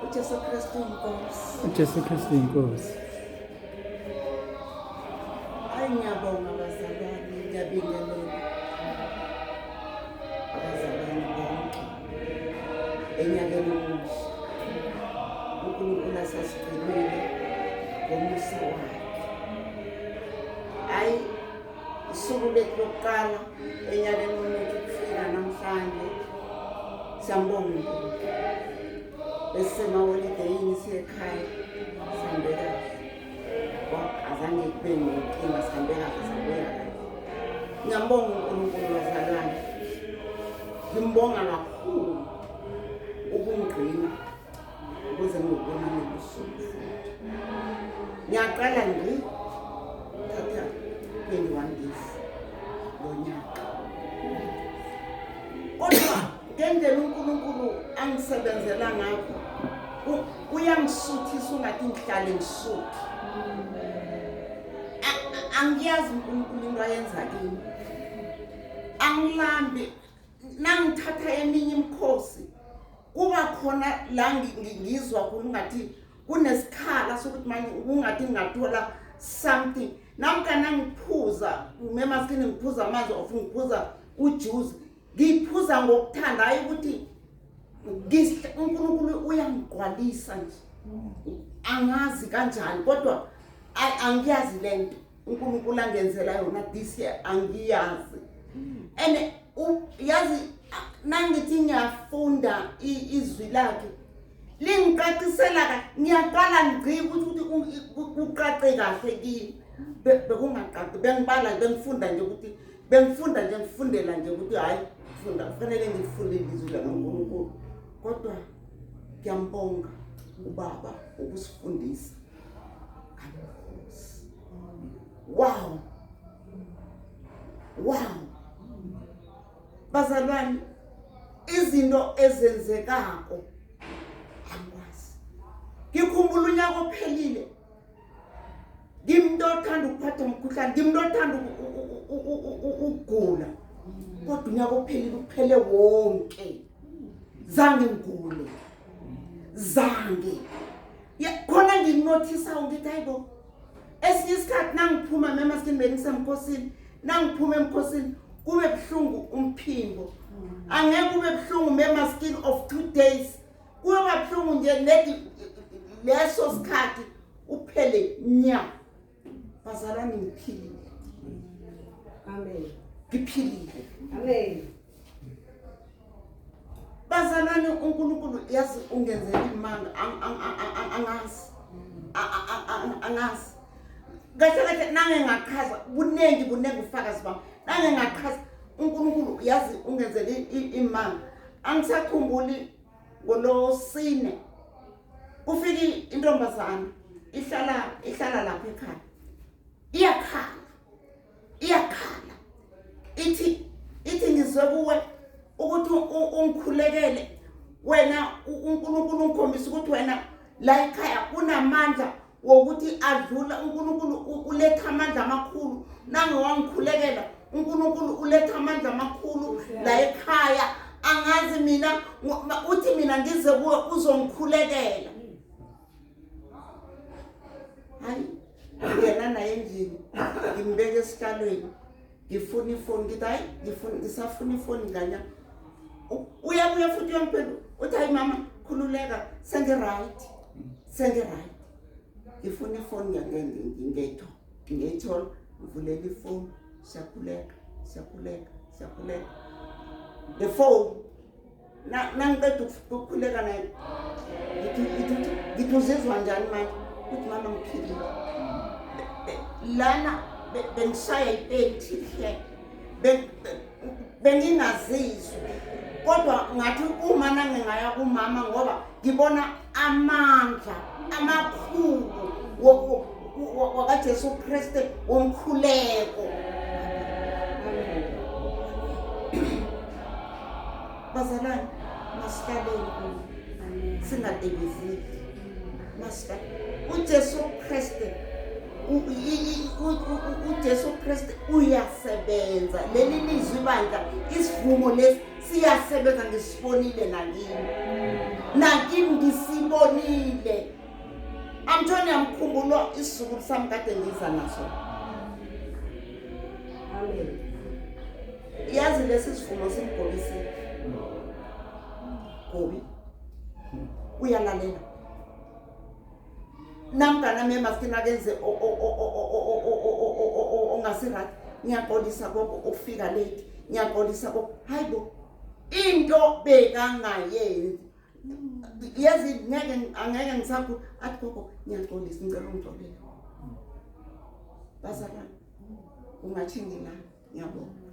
uJesu Kristu inkosi. uJesu Kristu inkosi. Ngiyabonga abazalwane, ngiyabingelela abazalwane bonke enyakeni omusha. uNkulunkulu asasigcinile ngomusa wakhe. Hayi isuku lethu lokuqala enyakeni omusha kufika namhlanje. Siyambonga uNkulunkulu. Besemaholideyini siye ekhaya sihambe kahle. Azange kube nenkinga sihambe kahle sabuya kahle. Ngiyambonga uNkulunkulu bazalwane. Ngimbonga kakhulu ukungigcina ukuze ngibonane nosuku futhi. Ngiyaqala ngqi thatha 21 days lonyaka. Kodwa ngendlela uNkulunkulu angisebenzela ngakho uyangisuthisa ungathi ngihlale ngisuthi. Angiyazi uNkulunkulu into ayenza kimi. Angilambi nangithatha eminye imikhosi kuba khona la ngizwa kungathi kunesikhala sokuthi manje kungathi ngingathola something. Namkana ngiphuza mema skini ngiphuza amanzi of ngiphuza ujuice. Ngiphuza ngokuthanda hayi ukuthi uNkulunkulu uyangigqwalisa nje. Angazi kanjani kodwa angiyazi lento uNkulunkulu angenzela yona this year angiyazi. And yazi nangithi ngiyafunda izwi lakhe lingiqaqisela ngiyaqala ngqiba ukuthi uqaqe kahle kimi bekungaqaqi bengibala bengifunda nje ukuthi ngifundela nje ukuthi hayi funda kufanele ngifunde izwi laNkulunkulu. Kodwa ngiyambonga ubaba ukusifundisa. Wow. Bazalwane izinto ezenzekako angikwazi. Ngikhumbula unyaka ophelile. Ngimntu othanda ukuphatha umkhuhlane, ngimntu othanda ukugula. Kodwa unyaka ophelile uphele wonke. Zange ngigule. Zange. Khona nginothisa ngithi hayibo. Esinye isikhathi nangiphuma mema skini bengisemkhosini, nangiphuma emkhosini kube buhlungu umphimbo. Angeke kube buhlungu mema skini of 2 days. Kuba buhlungu nje leso sikhathi uphele nya. Bazalwane ngiphilile. Amen. Ngiphilile. Amen. Bazalwane uNkulunkulu yazi ungenzela imanga angazi. Kahle nange ngaqhaza bunengi ubufakazi bami. Nange ngaqhaza uNkulunkulu yazi ungenzela imanga. Angisakhumbuli ngolosine kufika intombazana ihlala lapha ekhaya. Iyakhala. Ithi ngizwe kuwe ukuthi ungikhulekele wena uNkulunkulu ungikhombisa ukuthi wena la ekhaya kunamandla wokuthi adlula. uNkulunkulu uletha amandla amakhulu. Nange wangikhulekela uNkulunkulu uletha amandla amakhulu la ekhaya. Angazi mina uthi mina ngize kuwe uzongikhulekela. Hayi ngena naye endlini ngimbeke esihlalweni ngifuna ifoni ngithi hayi ngisafuna ifoni nganya. Uyabuya futhi uyangiphendula uthi hayi mama khululeka sengiright. Ngifuna ifoni ngiyayithola ngivulela ifoni siyakhuleka. The phone nangiqeda ukukhuleka naye ngithi uzizwa njani manje uthi mama ngiphilile. Lana bengishaya ipenti bengingazizwa kodwa ngathi uma nangingaya kumama ngoba ngibona amandla amakhulu wakaJesu Kristu womkhuleko. Bazalwane masikaleni singadebezeli. uJesu Kristu uJesu Kristu uyasebenza. Leli lizwi bandla isivumo lesi siyasebenza ngisibonile nakini ngisibonile. Amjoni amkhumbula isizukulu sami kade ngiza naso. Amen. Yazi lesi sivumo simgobisile. Gobi. Uyalalela. Namkana mema sina kenze ongasirathi ngiyaxolisa konke ukufika late ngiyaxolisa konke hayibo into bekangayenzi yazi angeke ngisakho athi gogo ngiyaxolisa ngicela ungixolele bazalwane ungathini la ngiyabonga.